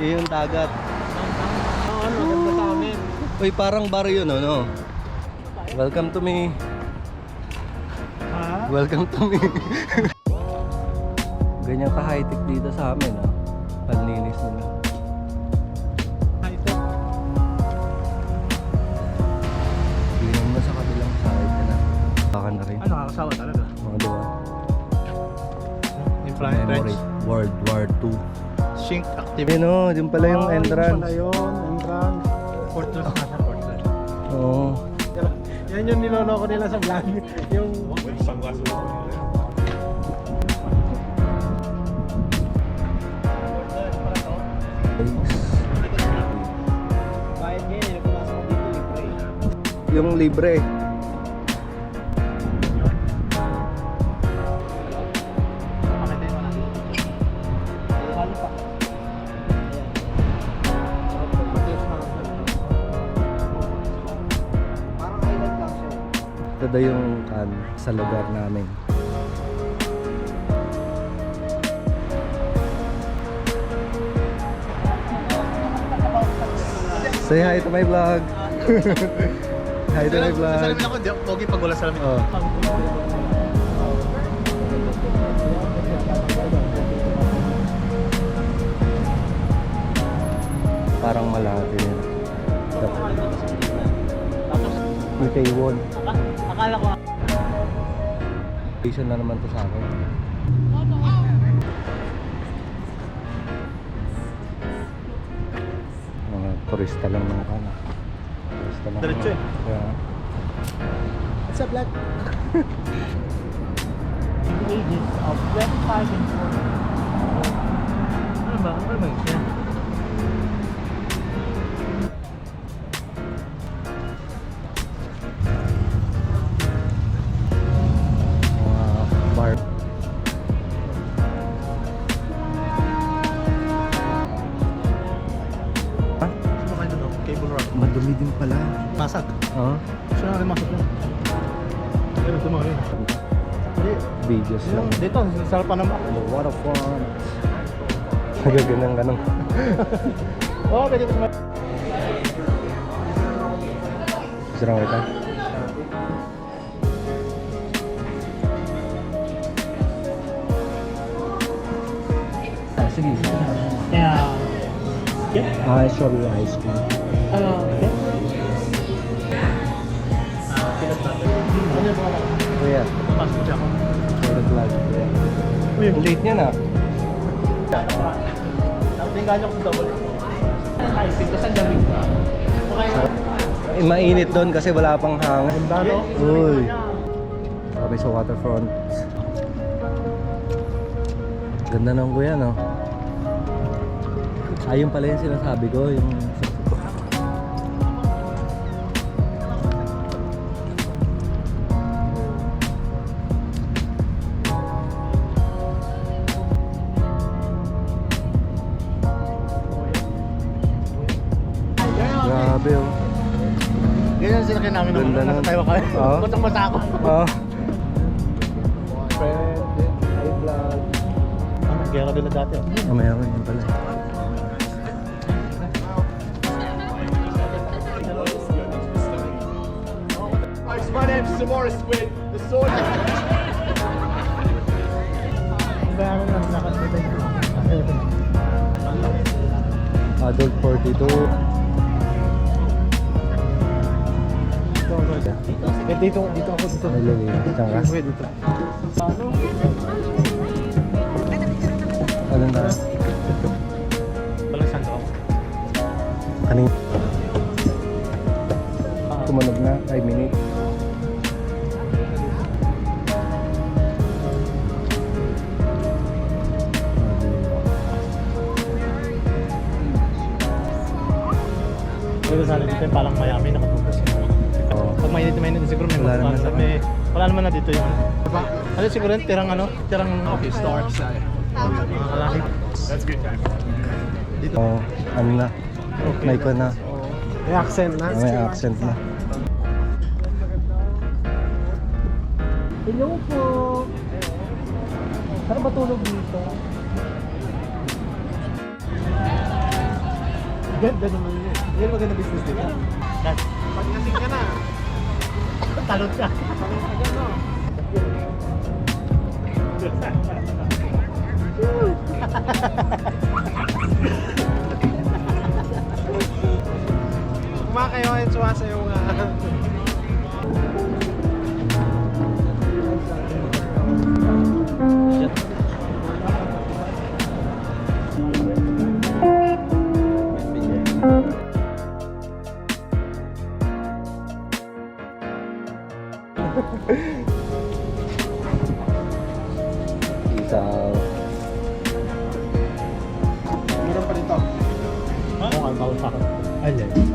Yung dagat. Ano, ganda sa amin. Uy, parang bar yun, ano? Welcome to me. Ha? Welcome to me. Ganyan ka high-tech dito sa amin, ah. Panlinis nila. High-tech. Tingnan mo sa kabilang side na. Baka na rin. Ano, nakakasawa talaga. Mga diba? Yung flying Memory. French. World War II. Sync active. Ayun o, yun pala yung entrance. Yun pala yun, entrance. Fortress na sa Fortress. Oo. Yan yung niloloko nila sa vlog. Yung... Bayad niya yun, pumasok ko dito libre. Yung libre. Pakita mo na. Halo pa. Parang island lang siya. Ito daw yung kan sa lugar namin. Say hi to my vlog. Hi to my vlog. Salamin ako, di ako pogi pag wala salamin. Oh. Parang malaki nila. May Taiwan. Akala ko Station na naman to sa akin. Mga turista lang ng kana. Turista lang. Diretso eh. Kaya, What's up, Black? Ages of 25 and 40. Ano ba? Ano ba yun? mga bar. Ha? Ano kayo doon? Cable rock. Madumi din pala. Masag. Oh, Saan na rin masag doon? Pero tumawin. Hindi. videos lang. Dito, sarap pa naman. What a fun. Nagaganang-ganang. Oo, pwede ko sa Sarang kita. Sige. Yeah. I show you ice cream. Okay. Kuya, Pasok siya ako. for the vlog. Uy, Ang late niya na. tingnan niyo kung double. Ay, pito sa lamig. Mainit doon kasi wala pang hangin. Ganda, no? Uy. Kami sa waterfront. Ganda ng kuya, no? Ayun pala yung sinasabi ko, yung... Grabe, oh. Ganyan sila kayo namin Ganda nasa nun. Taiwan kami. Oo. Basta ako. Oh. Friend, hi vlog. Ano, gera nila dati. Oh, meron yun pala. My name's Samora Squid, the sword. Bayaran lang nakasita niyo. Adult 42. Dito ako dito. May lalina. Diyan ka? Wait, dito. Anong na? Walang saan ako. Kanin? Tumunog na? 5 minutes? Pero sana dito yung palang Miami nakatugas yun. Oo. Pag mainit siguro may Wala naman mas- sa- may wala naman na dito yung diba? Ano siguro yun, tirang Okay, Stark side. alaki. That's good time. Oh, ano na? Okay. May ko na. May accent na. May accent na. Hello po. Saan ba tulog dito? Ganda naman yun. Yan maganda business nila. Pag nasing ka na, Talot ka. parang agad no. Kumakayo kayo sumasayaw nga. Isaw. Meron pa dito. Mukhang kausap. Alin?